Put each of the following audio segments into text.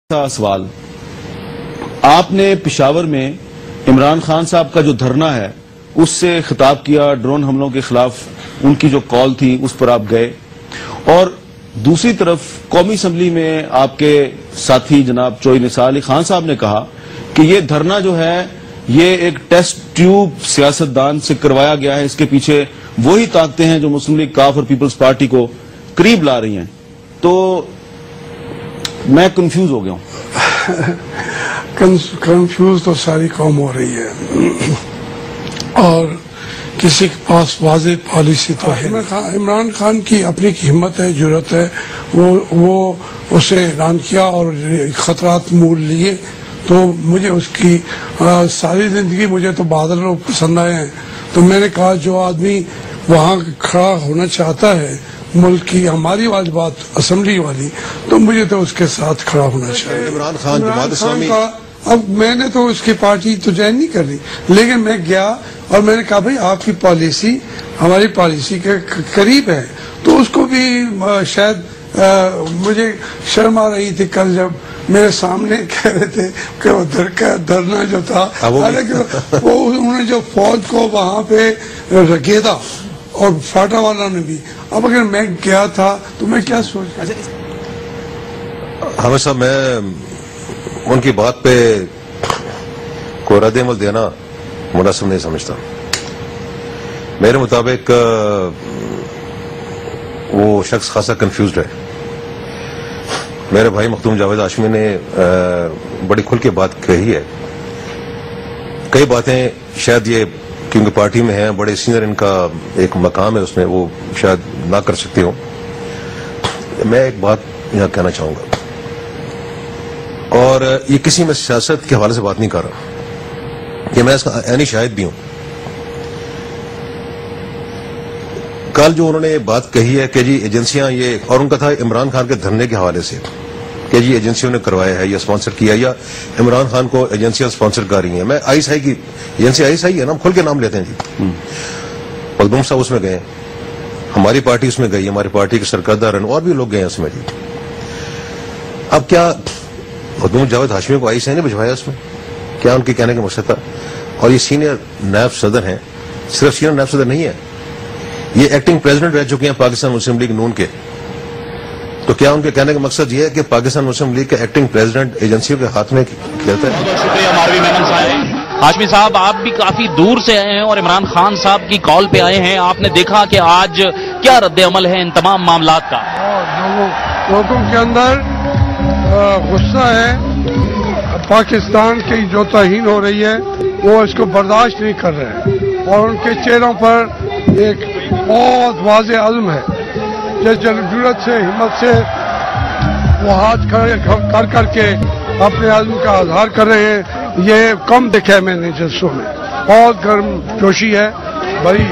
سوال، آپ نے پشاور میں عمران خان صاحب کا جو دھرنا ہے اس سے خطاب کیا، ڈرون حملوں کے خلاف ان کی جو کال تھی اس پر آپ گئے، اور دوسری طرف قومی اسمبلی میں آپ کے ساتھی جناب چوئی نثار علی خان صاحب نے کہا کہ یہ دھرنا جو ہے یہ ایک ٹیسٹ ٹیوب سیاستدان سے کروایا گیا ہے، اس کے پیچھے وہی طاقتیں ہیں جو مسلم لیگ کاف اور پیپلز پارٹی کو قریب لا رہی ہیں۔ تو میں کنفیوز ہو گیا ہوں۔ کنفیوز تو ساری قوم ہو رہی ہے اور کسی کے پاس واضح پالیسی تو ہے۔ عمران خان کی اپنی ہمت ہے، جرات ہے، وہ اسے اعلان کیا اور خطرات مول لیے، تو مجھے اس کی ساری زندگی مجھے تو بہادر لوگ پسند آئے ہیں، تو میں نے کہا جو آدمی وہاں کھڑا ہونا چاہتا ہے ملک کی ہماری والی بات اسمبلی والی، تو مجھے تو اس کے ساتھ کھڑا ہونا چاہیے۔ عمران خان جماعت اسلامی، اب میں نے تو اس کی پارٹی تو جوائن نہیں کر رہی، لیکن میں گیا اور میں نے کہا بھائی آپ کی پالیسی ہماری پالیسی کے قریب ہے، تو اس کو بھی شاید مجھے شرم آ رہی تھی کل جب میرے سامنے کہہ رہے تھے کہ وہ دھرنا جو تھا، حالانکہ وہ انہوں نے جو فوج کو وہاں پہ رکھا اور فاٹا والا نے بھی، اب اگر میں گیا تھا تو میں کیا سوچ رہا؟ حامد صاحب، میں ان کی بات پہ کوئی رد عمل دینا مناسب نہیں سمجھتا۔ میرے مطابق وہ شخص خاصا کنفیوزڈ ہے۔ میرے بھائی مختوم جاوید ہاشمی نے بڑی کھل کے بات کہی ہے، کئی باتیں شاید یہ کیونکہ پارٹی میں ہیں، بڑے سینئر ان کا ایک مقام ہے، اس میں وہ شاید نہ کر سکتی ہوں۔ میں ایک بات یہاں کہنا چاہوں گا، اور یہ کسی میں سیاست کے حوالے سے بات نہیں کر رہا، کہ میں اس کا عینی شاہد بھی ہوں۔ کل جو انہوں نے بات کہی ہے کہ جی ایجنسیاں یہ، اور ان کا تھا عمران خان کے دھرنے کے حوالے سے کہ جی ایجنسیوں نے کروایا ہے یا اسپانسر کیا، یا عمران خان کو ایجنسیاں اسپانسر کر رہی ہیں۔ میں آئی ایس آئی کی ایجنسی، آئی ایس آئی ہے نا، کھل کے نام لیتے ہیں جی، مخدوم صاحب اس میں گئے، ہماری پارٹی اس میں گئی، ہماری پارٹی کے سرکردہ رہن اور بھی لوگ گئے ہیں اس میں جی۔ اب کیا مخدوم جاوید ہاشمی کو آئی ایس آئی نے بھجوایا اس میں؟ کیا ان کے کہنے کا مقصد تھا؟ اور یہ سینئر نائب صدر ہیں، صرف سینئر نائب صدر نہیں ہے، یہ ایکٹنگ پریزیڈنٹ رہ چکے ہیں پاکستان مسلم لیگ نون کے، تو کیا ان کے کہنے کا مقصد یہ ہے کہ پاکستان مسلم لیگ کے ایکٹنگ پریزیڈنٹ ایجنسیوں کے ہاتھ میں کھیلتا ہے؟ بہت شکریہ ماروی میمن صاحب۔ ہاشمی صاحب، آپ بھی کافی دور سے آئے ہیں اور عمران خان صاحب کی کال پہ آئے ہیں، آپ نے دیکھا کہ آج کیا رد عمل ہے ان تمام معاملات کا؟ لوگوں کے اندر غصہ ہے، پاکستان کی جو توہین ہو رہی ہے وہ اس کو برداشت نہیں کر رہے ہیں، اور ان کے چہروں پر ایک بہت واضح عزم ہے، جس جرات سے، ہمت سے وہ ہاتھ کر کر کے اپنے عزم کا اظہار کر رہے ہیں۔ یہ کم دیکھا ہے میں نے جلسوں میں، بہت گرم جوشی ہے، بڑی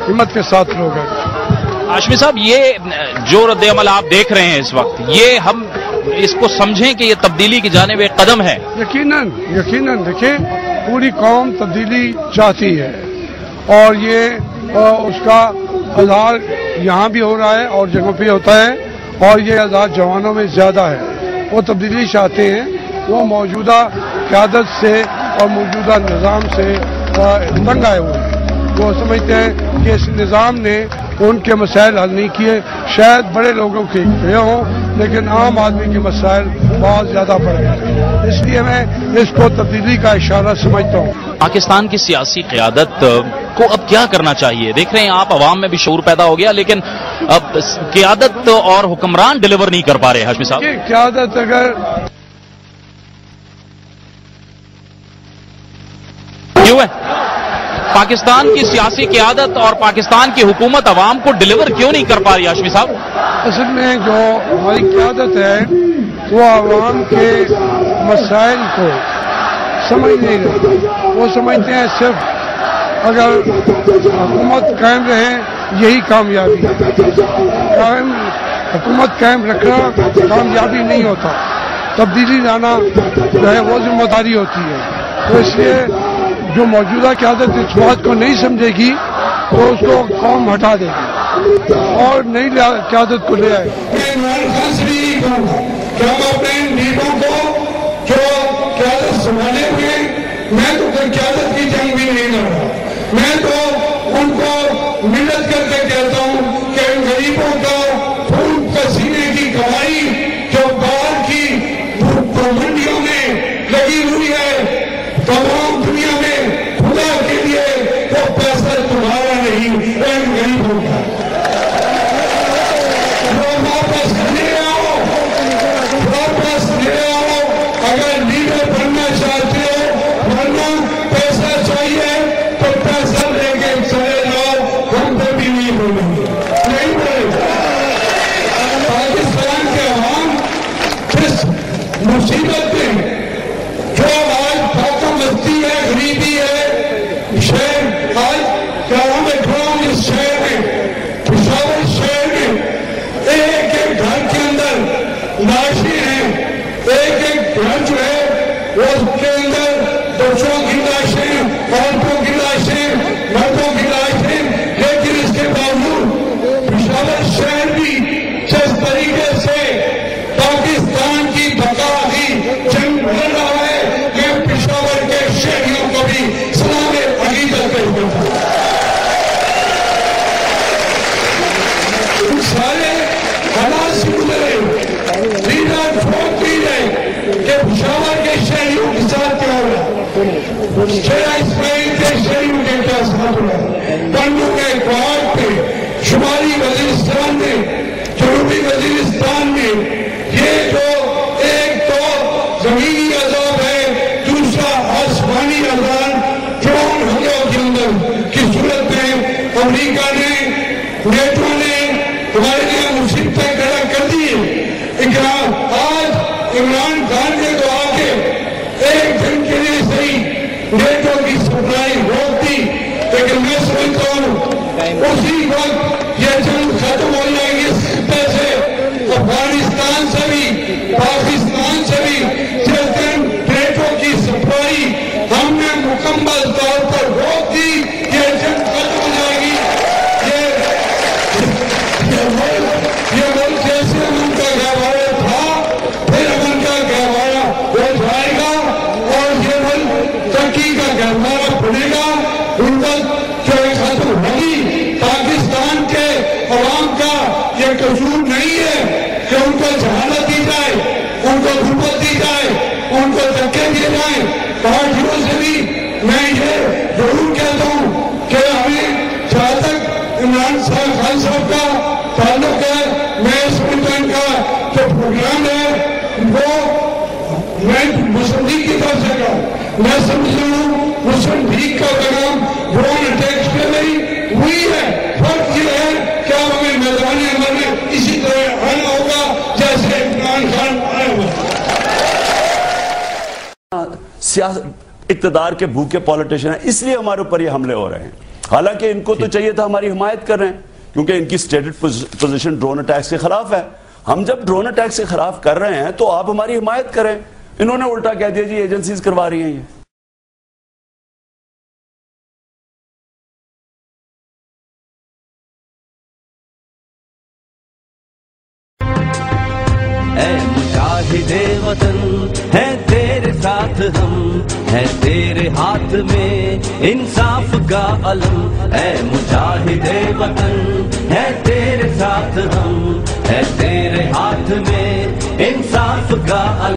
ہمت کے ساتھ لوگ ہیں۔ ہاشمی صاحب، یہ جو رد عمل آپ دیکھ رہے ہیں اس وقت، یہ ہم اس کو سمجھیں کہ یہ تبدیلی کی جانب ایک قدم ہے؟ یقیناً دیکھیں، پوری قوم تبدیلی چاہتی ہے، اور یہ اس کا اظہار یہاں بھی ہو رہا ہے اور جگہوں پہ ہوتا ہے، اور یہ اظہار جوانوں میں زیادہ ہے۔ وہ تبدیلی چاہتے ہیں، وہ موجودہ قیادت سے اور موجودہ نظام سے تنگ آئے ہوئے ہیں۔ وہ سمجھتے ہیں کہ اس نظام نے ان کے مسائل حل نہیں کیے، شاید بڑے لوگوں کے کیے ہوں لیکن عام آدمی کے مسائل بہت زیادہ بڑھ گئے، اس لیے میں اس کو تبدیلی کا اشارہ سمجھتا ہوں۔ پاکستان کی سیاسی قیادت کو اب کیا کرنا چاہیے؟ دیکھ رہے ہیں آپ، عوام میں بھی شعور پیدا ہو گیا، لیکن اب قیادت اور حکمران ڈیلیور نہیں کر پا رہے۔ ہاشمی صاحب، قیادت اگر کیوں ہے پاکستان کی سیاسی قیادت اور پاکستان کی حکومت عوام کو ڈیلیور کیوں نہیں کر پا رہی؟ ہاشمی صاحب، اصل میں جو ہماری قیادت ہے وہ عوام کے مسائل کو سمجھ نہیں رہی، وہ سمجھتے ہیں صرف اگر حکومت قائم رہے یہی کامیابی ہے۔ حکومت قائم رکھنا کامیابی نہیں ہوتا، تبدیلی لانا جو ہے وہ ذمہ داری ہوتی ہے۔ تو اس لیے جو موجودہ قیادت اس بات کو نہیں سمجھے گی تو اس کو قوم ہٹا دے گی اور نئی قیادت کو لے آئے گی۔ کہ ہم اپنے نیتوں کو زمانے میں میں تو قیادت کی جنگ بھی نہیں لڑا، میں تو ان کو ملت کر کے کہتا ہوں کہ ان غریبوں کا خون پسینے کی کمائی جو باہر کی منڈیوں میں لگی ہوئی ہے، تمام دنیا میں خدا کے لیے وہ پیسہ تمہارا نہیں، ان غریبوں کا واپس لے آؤ، واپس لے آؤ۔ اگر لیڈر بننا چاہتے ہو، ورنہ پیسہ چاہیے تو پیسہ لے کے چلے جاؤ، ہم پہ بھی نہیں بولیں گے، نہیں بولیں گے۔ پاکستان کے عوام جس مصیبت میں جو آج فاقہ مستی ہے، غریبی ہے، شہر آج کہاں میں کھڑا ہوں اس شہر میں، پشاور شہر میں ایک ایک گھر کے اندر لاشیں ہیں، ایک ایک گھر جو ہے اس کے اندر بچوں کی لاشیں، عورتوں کی لاشیں، مردوں کی لاشیں، لیکن اس کے باوجود پشاور شہر بھی جس طریقے سے پاکستان کی بقا کی جنگ لڑ رہا ہے، میں پشاور کے شہریوں کو بھی سلام عقیدت کرتا ہوں۔ سارے حالات سے گزرے، لیڈر ٹھوک دی گئے کہ پشاور کے شہریوں کے ساتھ کیا ہو رہا، شیرہ اسماعیل کے شہریوں کے کیا ساتھ ہو رہا، بنڈو کے کوارڈ پہ، شمالی وزیرستان میں، جنوبی وزیرستان میں، یہ جو ایک تو زمینی عذاب ہے، دوسرا آسمانی عذاب ڈرون حملوں کے اندر کی صورت میں امریکہ نے، نیٹو نے ہمارے لیے مصیبتیں کھڑا کر دی ہے۔ آج عمران خان نے تو آ کے ایک دن کے لیے صحیح نیٹو کی سپلائی روک دی، لیکن میں سمجھتا ہوں اسی وقت یہ جنگ ختم ہو جائے گی اس خطے سے، افغانستان سے بھی، پاکستان سے بھی۔ جس دن نیٹو کی سپلائی ہم نے مکمل طور پر روک دی، یہ جنگ ختم ہو جائے گی۔ یہ ملک جیسے امن کا گہوارہ تھا، پھر امن کا گہوارہ ہو جائے گا اور یہ ملک ترقی کا گہوارہ بنے گا۔ ان وقت جو ختم ہوگی، پاکستان کے عوام کا یہ قصور نہیں ہے کہ ان کو جہالت دی جائے، ان کو غربت دی جائے، ان کو دھکے دیے جائیں۔ پارٹیوں سے بھی میں یہ ضرور کہتا ہوں کہ ہمیں جہاں تک عمران خان صاحب کا تعلق ہے، میں سمجھتا ہوں کا جو پروگرام ہے وہ میں مسلم لیگ کی طرف سے کہا، میں سمجھتا ہوں مسلم لیگ کا پیغام ڈرون اٹیکس پہ نہیں ہوئی ہے۔ فرق یہ ہے کہ اب ہمیں میدان عمل میں اسی طرح آنا ہوگا جیسے عمران خان آئے ہوئے۔ اقتدار کے بھوکے پولیٹیشن ہیں، اس لیے ہمارے اوپر یہ حملے ہو رہے ہیں۔ حالانکہ ان کو تو چاہیے تھا ہماری حمایت کر رہے ہیں، کیونکہ ان کی اسٹیٹڈ پوزیشن ڈرون اٹیکس کے خلاف ہے۔ ہم جب ڈرون اٹیکس کے خلاف کر رہے ہیں تو آپ ہماری حمایت کریں۔ انہوں نے الٹا کہہ دیا جی ایجنسیز کروا رہی ہیں یہ۔ اے مجاہد وطن ہے تیرے ساتھ ہم، ہے تیرے ہاتھ میں انصاف کا علم۔ اے مجاہد وطن ہے تیرے ساتھ ہم، ہے تیرے ہاتھ میں انصاف کا علم۔